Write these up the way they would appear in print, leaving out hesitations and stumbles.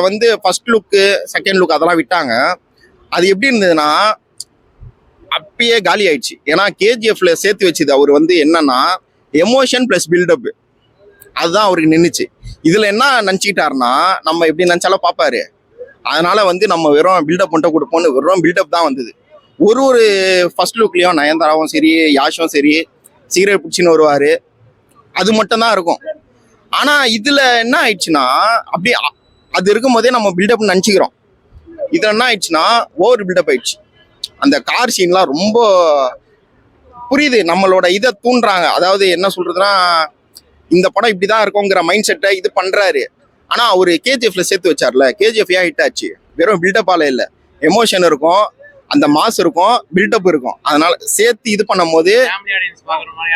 வந்து first look second look அதெல்லாம் விட்டாங்க. அது எப்படி இருந்ததுன்னா அப்பயே காலி ஆயிடுச்சு. ஏன்னா கேஜிஎஃப்ல சேர்த்து வச்சது அவர் வந்து என்னன்னா எமோஷன் பிளஸ் பில்டப், அதுதான் அவருக்கு நின்றுச்சு. இதுல என்ன நினச்சிக்கிட்டாருன்னா நம்ம எப்படி நினச்சாலும் பார்ப்பாரு, அதனால வந்து நம்ம வெறும் பில்டப் மட்டும் கொடுப்போம்னு வெறும் பில்டப் தான் வந்தது. ஒரு ஃபர்ஸ்ட் லுக்லயும் நயன்தாராவும் சரி யாஷும் சரி சிகரெட் பிடிச்சின்னு வருவாரு, அது மட்டும் தான் இருக்கும். ஆனா இதுல என்ன ஆயிடுச்சுன்னா அப்படி அது இருக்கும் போதே நம்ம பில்டப் நினச்சிக்கிறோம். இதுல என்ன ஆயிடுச்சுன்னா ஓவர் பில்டப் ஆயிடுச்சு. அந்த கார் சீன்லாம் ரொம்ப புரியுது, நம்மளோட இதை தூண்டுறாங்க. அதாவது என்ன சொல்றதுன்னா இந்த படம் இப்படிதான் இருக்குங்கிற மைண்ட் செட்டை இது பண்றாரு. ஆனா அவரு கேஜிஎஃப்ல சேர்த்து வச்சார்ல, கேஜிஎஃப் ஏன் ஹிட் ஆச்சு, வெறும் பில்டப்பால இல்லை, எமோஷன் இருக்கும், அந்த மாஸ் இருக்கும், பில்டப் இருக்கும். அதனால சேர்த்து இது பண்ணும் போது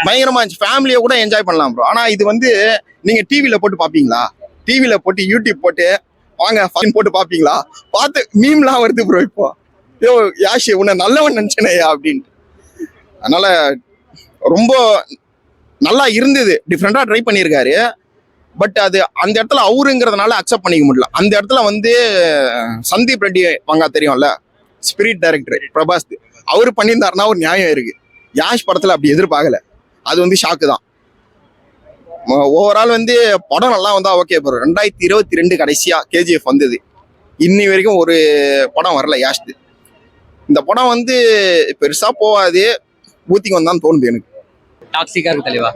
பயங்கரமா இருந்துச்சு. ஃபேமிலியை கூட என்ஜாய் பண்ணலாம் ப்ரோ. ஆனா இது வந்து நீங்க டிவில போட்டு பாப்பீங்களா, டிவில போட்டு யூடியூப் போட்டு வாங்க போட்டு பாப்பீங்களா, பார்த்து மீம்லாம் வருது ப்ரோ. இப்போ யோ யாஷி உன்னை நல்லவன் நினைச்சனையா அப்படின்ட்டு. அதனால ரொம்ப நல்லா இருந்தது, டிஃப்ரெண்டா ட்ரை பண்ணியிருக்காரு. பட் அது அந்த இடத்துல அவருங்கிறதுனால அக்செப்ட் பண்ணிக்க முடியல. அந்த இடத்துல வந்து சந்தீப் ரெட்டி வாங்க தெரியும்ல, ஸ்பிரிட் டைரக்டர் பிரபாஸ், அவரு பண்ணியிருந்தாருன்னா ஒரு நியாயம் இருக்கு. யாஷ் படத்துல அப்படி எதிர்பார்க்கல, அது வந்து ஷாக்கு தான். ஓவரால் வந்து படம் நல்லா வந்தா ஓகே ப்ரோ. 2022 கடைசியா கேஜிஎஃப் வந்தது, இன்னி வரைக்கும் ஒரு படம் வரல யாஷ்து. இந்த படம் வந்து பெருசா போகாது, ஊத்திக்கு வந்தான்னு தோணுது எனக்கு. டாக்ஸிக்கா இருக்கு தலைவா,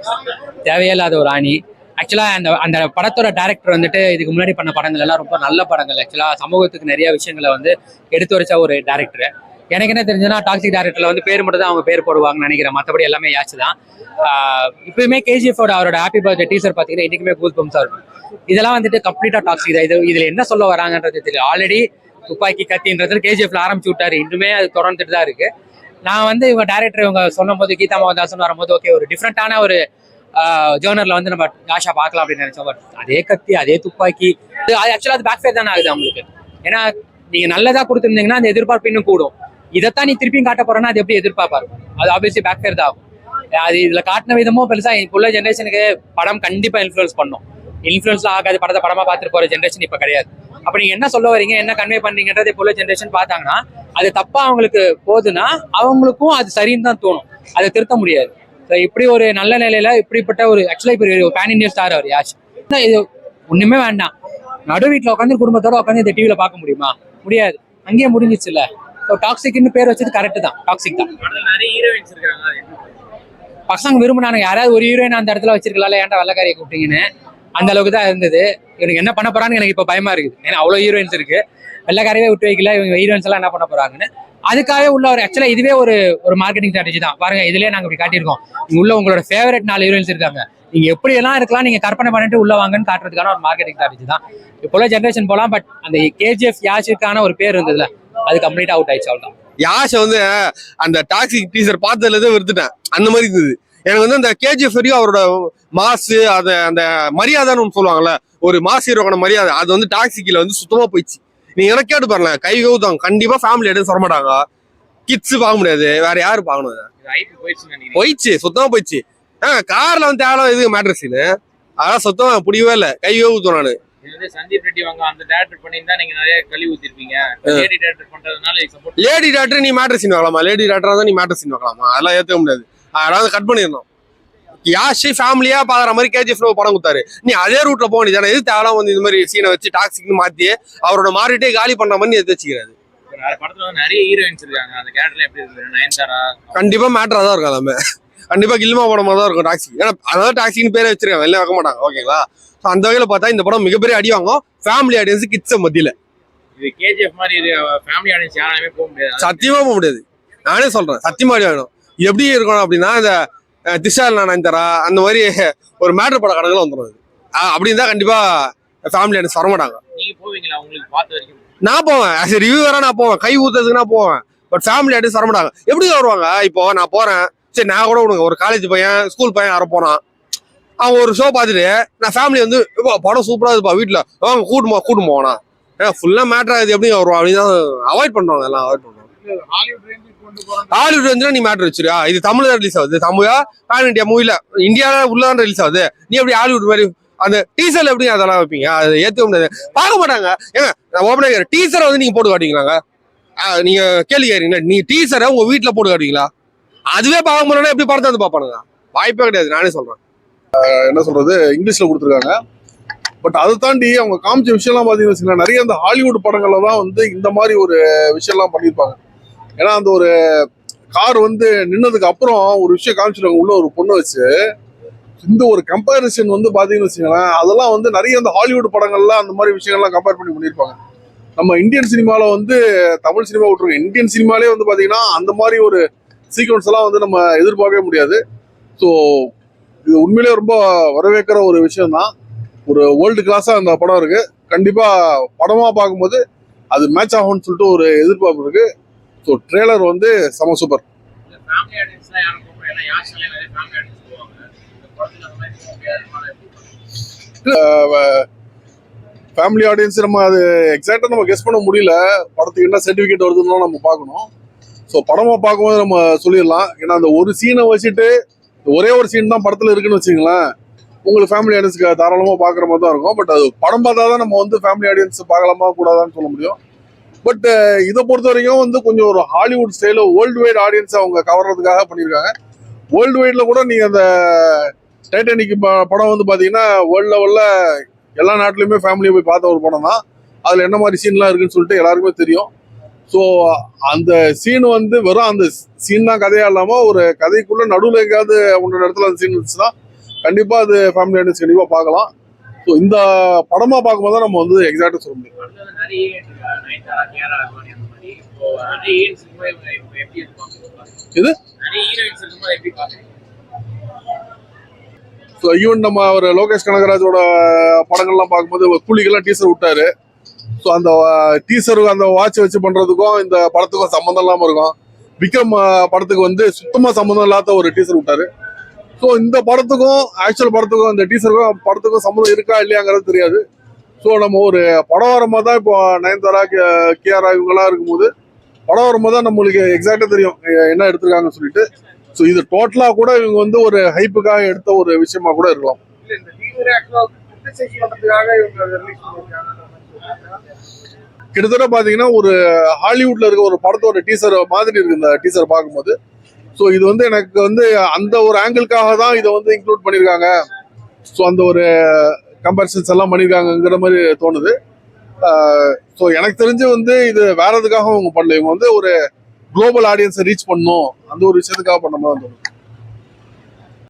தேவையில்லாத ஒரு ஆணி. ஆக்சுவலா அந்த படத்தோட டைரக்டர் வந்துட்டு இதுக்கு முன்னாடி பண்ண படங்கள் எல்லாம் ரொம்ப நல்ல படங்கள். ஆக்சுவலா சமூகத்துக்கு நிறைய விஷயங்களை வந்து எடுத்து வச்ச ஒரு டேரக்டர். எனக்கு என்ன தெரிஞ்சுன்னா டாக்ஸிக் டேரக்டர்ல வந்து பேர் மட்டும் தான் அவங்க பேர் போடுவாங்கன்னு நினைக்கிறேன், மற்றபடி எல்லாமே யாச்சு தான். இப்பயுமே கேஜிஎஃப் அவரோட ஹாப்பி பர்த்டே டீசர் பார்த்தீங்கன்னா இன்னைக்குமே கூஸ் பம்ஸா இருக்கும். இதெல்லாம் வந்துட்டு கம்ப்ளீட்டா டாக்ஸிக் தான். இதுல என்ன சொல்ல வராங்கன்றது தெரியல. ஆல்ரெடி துப்பாக்கி கத்தின்றது கேஜிஎஃப்ல ஆரம்பிச்சு விட்டாரு, இன்னுமே அது தொடர்ந்துட்டு தான் இருக்கு. நான் வந்து இவங்க டேரக்டர் இவங்க சொல்லும் போது கீதா மோகன்தாசன் வரும்போது ஓகே ஒரு டிஃப்ரெண்டான ஒரு ஜேர்னர்ல வந்து நம்ம யாஷா பார்க்கலாம் அப்படின்னு நினைச்சோம். பட் அதே கத்தி அதே துப்பாக்கி அது ஆக்சுவலா அது பேக் ஃபேர் தானே ஆகுது அவங்களுக்கு. ஏன்னா நீங்க நல்லதா கொடுத்துருந்தீங்கன்னா அந்த எதிர்பார்ப்பு இன்னும் கூடும். இதைத்தான் நீ திருப்பியும் காட்ட போறேன்னா அது எப்படி எதிர்பார்ப்பா இருக்கும், அது ஆப்வியஸ்லி பேக் ஃபேர் தான் ஆகும். அது இதுல காட்டின விதமும் பெருசா இப்போ உள்ள ஜென்ரேஷனுக்கு படம் கண்டிப்பா இன்ஃபுளுன்ஸ் பண்ணும். இன்ஃபுளுன்ஸ்ல ஆகாது, படத்தை படமா பார்த்துட்டு போற ஜென்ரேஷன் இப்ப கிடையாது. அப்ப நீங்க என்ன சொல்ல வரீங்க, என்ன கன்வே பண்றீங்கன்றது இப்போ உள்ள ஜென்ரேஷன் பார்த்தாங்கன்னா அது தப்பா அவங்களுக்கு போகுதுன்னா அவங்களுக்கும் அது சரின்னு தான் தோணும், அதை திருத்த முடியாது. இப்படி ஒரு நல்ல நிலையில இப்படிப்பட்ட ஒரு ஆக்சுவலா இப்ப ஒரு பேன் இண்டியன் ஸ்டார் அவர் யாஷ், இது ஒண்ணுமே வேண்டாம். நடு வீட்டுல உட்காந்து குடும்பத்தோட உட்காந்து இந்த டிவில பார்க்க முடியுமா, முடியாது, அங்கேயே முடிஞ்சிச்சு இல்ல. டாக்ஸிக்னு பேர் வச்சது கரெக்ட் தான், டாக்ஸிக் தான். பசங்க விரும்பினாங்க, யாராவது ஒரு ஹீரோயின் அந்த இடத்துல வச்சிருக்கலாம்ல, ஏன்டா வெள்ளக்காரியை கூப்பிட்டீங்கன்னு அந்த அளவுக்கு தான் இருந்தது. இவனுக்கு என்ன பண்ண போறான்னு எனக்கு இப்ப பயமா இருக்குது. ஏன்னா அவ்வளவு ஹீரோயின்ஸ் இருக்கு, வெள்ளக்காரவே விட்டு வைக்கல, இவங்க ஹீரோயின்ஸ் எல்லாம் என்ன பண்ண போறாங்கன்னு. அதுக்காக உள்ள ஒரு ஆக்சுவலா இதுவே ஒரு மார்க்கெட்டிங் ஸ்ட்ராட்டஜி தான். பாருங்க இதுலயே நாங்க இப்படி காட்டியிருக்கோம், நீங்க உள்ள உங்களோட ஃபேவரட் 4 ஹீரோயின்ஸ் இருக்காங்க, நீங்க எப்படி எல்லாம் இருக்கலாம், நீங்க கற்பனை பண்ணிட்டு உள்ள வாங்கன்னு காட்டுறதுக்கான ஒரு மார்க்கெட்டிங் ஸ்ட்ராட்டஜி தான். இப்போ ஜென்ரேஷன் போலாம். பட் அந்த கேஜிஎஃப் யாஷுக்கான ஒரு பேர் இருந்ததுல அது கம்ப்ளீட்டா அவுட் ஆயிடுச்சு. அவ்வளவுதான். யாஷை வந்து அந்த டாக்ஸிக் டீசர் பார்த்ததுல இருந்து விருத்துட்டேன், அந்த மாதிரி இருந்தது எனக்கு வந்து. அந்த கேஜிஎஃப் வரையும் அவரோட மாசு, அந்த மரியாதைன்னு ஒன்று சொல்லுவாங்கல்ல, ஒரு மாசு ஹீரோக்கான மரியாதை, அது வந்து டாக்ஸிக்ல வந்து சுத்தமா போயிடுச்சு. நீங்க எனக்கு கேட்டு பாருங்க, கை கவுதாங்க கண்டிப்பா ஃபேமிலி எடுத்து சொல்ல மாட்டாங்க, கிட்ஸ் பார்க்க முடியாது, வேற யாரு பார்க்கணும், போயிடுச்சு, சுத்தமா போயிடுச்சு. கார்ல வந்து தேவை இது மேட்ரஸின் அதெல்லாம் சுத்தமா பிடிக்கவே இல்லை, கை கவுத்தோம். நானு சந்தீப் ரெட்டி வாங்க அந்த டைரக்டர் பண்ணிருந்தா நீங்க நிறைய கழி ஊத்திருப்பீங்க. லேடி டைரக்டர் பண்றதுனால லேடி டைரக்டர் நீ மேட்ரஸின் வாங்கலாமா, லேடி டைரக்டரா தான் நீ மேட்ரஸின் வாங்கலாமா, அதெல்லாம் ஏத்துக்க முடியாது. அதாவது கட் பண்ணிடணும். யாஷி ஃபேமிலியா பாக்குற மாதிரி கேஜிஎஃப்ல படம் கொடுத்தாரு, நீ அதே ரூட்ல போக வேண்டியதானே. எது தேவலாம் வந்து இந்த மாதிரி சீனை வச்சு டாக்ஸிக்னு மாத்தி அவரோட மாறிட்டே காலி பண்ற மாதிரி எடுத்து வச்சுக்கிறாரு. படத்துல வந்து நிறைய ஹீரோயின்ஸ் இருக்காங்க, அந்த கேரக்டர்ல எப்படி இருக்கு, நயன்தாரா கண்டிப்பா மேட்டரா தான் இருக்கும். எல்லாமே கண்டிப்பா கில்மா படமா தான் இருக்கும் டாக்ஸிக். ஏன்னா அதாவது டாக்ஸிக்னு பேரை வச்சிருக்காங்க, வெளில வைக்க மாட்டாங்க, ஓகேங்களா. அந்த வகையில பார்த்தா இந்த படம் மிகப்பெரிய அடி வாங்கும் ஃபேமிலி ஆடியன்ஸ், கிட்ஸ் மத்தியில. இது கேஜிஎஃப் மாதிரி ஃபேமிலி ஆடியன்ஸ் யாராலுமே போக முடியாது, சத்தியமா போக முடியாது. நானே சொல்றேன், சத்தியமா அடி வாங்கணும். எப்படி இருக்கணும் அப்படின்னா இந்த திஷால் நயன்தாரா அந்த மாதிரி ஒரு மேட்டர் பட கணக்குல வந்துடும். அப்படின்னு தான் கண்டிப்பா ஃபேமிலி ஆடியன்ஸ் வர மாட்டாங்க. நீங்க போவீங்களா? உங்களுக்கு பார்த்த வரைக்கும் நான் போவேன், ஆஸ் ரிவ்யூவரா நான் போவேன், கை ஊத்துறதுக்கு நான் போவேன். பட் ஃபேமிலி ஆடியன்ஸ் வர மாட்டாங்க. எப்படி வருவாங்க, இப்போ நான் போறேன், சரி நான் கூட விடுங்க, ஒரு காலேஜ் பையன் ஸ்கூல் பையன் யாரும் போனான், அவன் ஒரு ஷோ பார்த்துட்டு நான் ஃபேமிலி வந்து படம் சூப்பரா இருக்குப்பா வீட்டுல அவங்க கூட்டு போவானா, ஃபுல்லா மேட்டர் ஆகுது, எப்படி வருவான் அப்படின்னு அவாய்ட் பண்றாங்க, எல்லாம் அவாய்ட் பண்றாங்க. ஹாலிவுட் வந்து நீ மேட்டர் வச்சிருக்கா, இது தமிழ்ல ரிலீஸ் ஆகுது, தமிழா பேன் இண்டியா மூவில இந்தியாவில உள்ளதான் ரிலீஸ் ஆகுது, நீ எப்படி ஹாலிவுட் மாதிரி அந்த டீசர்ல எப்படி அதெல்லாம் வைப்பீங்க? அதை ஏத்துக்க முடியாது, பார்க்க மாட்டாங்க. ஏங்க நான் ஓப்பனா டீசரை வந்து நீங்க போட்டு காட்டுவீங்களாங்க? நீங்க கேள்வி கேட்கறீங்களா? நீங்க டீசரை உங்க வீட்டுல போட்டு காட்டுவீங்களா? அதுவே பார்க்க முடியலன்னா எப்படி படத்தை வந்து பார்ப்பானுங்க? வாய்ப்பே கிடையாது, நானே சொல்றேன். என்ன சொல்றது, இங்கிலீஷ்ல கொடுத்துருக்காங்க. பட் அதை தாண்டி அவங்க காமிச்ச விஷயம்லாம் பாத்தீங்கன்னு வச்சுக்கோங்க, நிறைய அந்த ஹாலிவுட் படங்கள்ல தான் வந்து இந்த மாதிரி ஒரு விஷயம்லாம் பண்ணியிருப்பாங்க. ஏன்னா அந்த ஒரு கார் வந்து நின்னதுக்கு அப்புறம் ஒரு விஷயம் காமிச்சிருவாங்க, உள்ள ஒரு பொண்ணை வச்சு. இந்த ஒரு கம்பேரிசன் வந்து பாத்தீங்கன்னு வச்சுக்கோங்களேன், அதெல்லாம் வந்து நிறைய அந்த ஹாலிவுட் படங்கள்லாம் அந்த மாதிரி விஷயங்கள்லாம் கம்பேர் பண்ணி பண்ணியிருப்பாங்க. நம்ம இந்தியன் சினிமால வந்து, தமிழ் சினிமா விட்டுருங்க, இந்தியன் சினிமாலே வந்து பாத்தீங்கன்னா அந்த மாதிரி ஒரு சீக்வன்ஸ் எல்லாம் வந்து நம்ம எதிர்பார்க்கவே முடியாது. ஸோ இது உண்மையிலேயே ரொம்ப வரவேற்கிற ஒரு விஷயம் தான். ஒரு வேர்ல்டு கிளாஸா அந்த படம் இருக்கு. கண்டிப்பா படமா பார்க்கும்போது அது மேட்ச் ஆகும்னு சொல்லிட்டு ஒரு எதிர்பார்ப்பு இருக்கு. ஸோ ட்ரெய்லர் வந்து செம சூப்பர். ஃபேமிலி ஆடியன்ஸ்லாம் யாரும் போக முடியாது, யாருமே நிறைய ஃபேமிலி ஆடியன்ஸ் போவாங்க. இந்த படத்துல அந்த மாதிரி போக முடியாது. ஃபேமிலி ஆடியன்ஸ் நம்ம அது எக்ஸாக்டா நம்ம கெஸ் பண்ண முடியல. படத்துக்கு என்ன சர்டிஃபிகேட் வருதுன்னு நம்ம பார்க்கணும். ஸோ படமா பார்க்கும்போது நம்ம சொல்லிடலாம். ஏன்னா அந்த ஒரு சீனை வச்சுட்டு ஒரே ஒரு சீன் தான் படத்துல இருக்குன்னு வச்சுங்களேன், உங்களுக்கு ஃபேமிலி ஆடியன்ஸ்க்கு தாராளமா பார்க்குற மாதிரி தான் இருக்கும். பட் அது படம் பார்த்தா தான் நம்ம வந்து ஃபேமிலி ஆடியன்ஸ் பார்க்கலாமா கூடாதான்னு சொல்ல முடியும். பட் இதை பொறுத்த வரைக்கும் வந்து கொஞ்சம் ஒரு ஹாலிவுட் ஸ்டைல வேர்ல்டு வைட் ஆடியன்ஸ் அவங்க கவர்றதுக்காக பண்ணியிருக்காங்க. வேர்ல்டு வைட்ல கூட நீங்க அந்த டைட்டானிக் படம் வந்து பாத்தீங்கன்னா வேர்ல்ட் லெவல்ல எல்லா நாட்டிலுமே ஃபேமிலியை போய் பார்த்த ஒரு படம் தான். அதுல என்ன மாதிரி சீன்லாம் இருக்குன்னு சொல்லிட்டு எல்லாருக்குமே தெரியும். ஸோ அந்த சீன் வந்து வெறும் அந்த சீன் தான் கதையா இல்லாம ஒரு கதைக்குள்ள நடுவில் எங்கேயாவது ஒன்றரை இடத்துல அந்த சீன் இருந்துச்சுன்னா கண்டிப்பா அது ஃபேமிலி ஆடியன்ஸ் கண்டிப்பா பார்க்கலாம். ஸோ இந்த படமா பார்க்கும்போது தான் நம்ம வந்து எக்ஸாக்டா சொல்ல முடியும். படத்துல நிறைய நயன்தாரா, கேஆர் அத்வானி அந்த மாதிரி இப்போ நிறைய ஹீரோயின்ஸ் இருக்கும்போது இவங்க எப்படி எதிர்பார்க்குறீங்க? இது நிறைய ஹீரோயின்ஸ் இருக்கும்போது எப்படி பார்க்குறீங்க? ஸோ ஈவன் நம்ம ஒரு லோகேஷ் கனகராஜோட படங்கள்லாம் பார்க்கும்போது கூலிக்கெல்லாம் டீசர் விட்டாரு. ஸோ அந்த டீசருக்கு அந்த வாட்ச் வச்சு பண்றதுக்கும் இந்த படத்துக்கும் சம்மந்தம் இல்லாம இருக்கும். விக்ரம் படத்துக்கு வந்து சுத்தமா சம்மந்தம் இல்லாத ஒரு டீசர் விட்டாரு. ஸோ இந்த படத்துக்கும் ஆக்சுவல் படத்துக்கும் இந்த டீசருக்கும் படத்துக்கும் சம்மந்தம் இருக்கா இல்லையாங்கிறது தெரியாது. ஸோ நம்ம ஒரு படம் வரும்போது தான் இப்போ நயன்தாரா, கேஆர் இவங்கெல்லாம் இருக்கும்போது படம் வரும்போது தான் நம்மளுக்கு எக்ஸாக்டா தெரியும் என்ன எடுத்திருக்காங்கன்னு சொல்லிட்டு. ஸோ இது டோட்டலா கூட இவங்க வந்து ஒரு ஹைப்புக்காக எடுத்த ஒரு விஷயமா கூட இருக்கலாம். கிட்டத்தட்ட பாத்தீங்கன்னா ஒரு ஹாலிவுட்ல இருக்க ஒரு படத்தோட டீசர் மாதிரி இருக்கு இந்த டீசர் பார்க்கும்போது. ஸோ இது வந்து எனக்கு வந்து அந்த ஒரு ஆங்கிளுக்காக தான் இதை வந்து இன்க்ளூட் பண்ணியிருக்காங்க. ஸோ அந்த ஒரு கம்பேரிசன்ஸ் எல்லாம் பண்ணியிருக்காங்கிற மாதிரி தோணுது. ஸோ எனக்கு தெரிஞ்சு வந்து இது வேற எதுக்காக அவங்க பண்ணல, இவங்க வந்து ஒரு குளோபல் ஆடியன்ஸை ரீச் பண்ணணும் அந்த ஒரு விஷயத்துக்காக பண்ண மாதிரி தோணுது.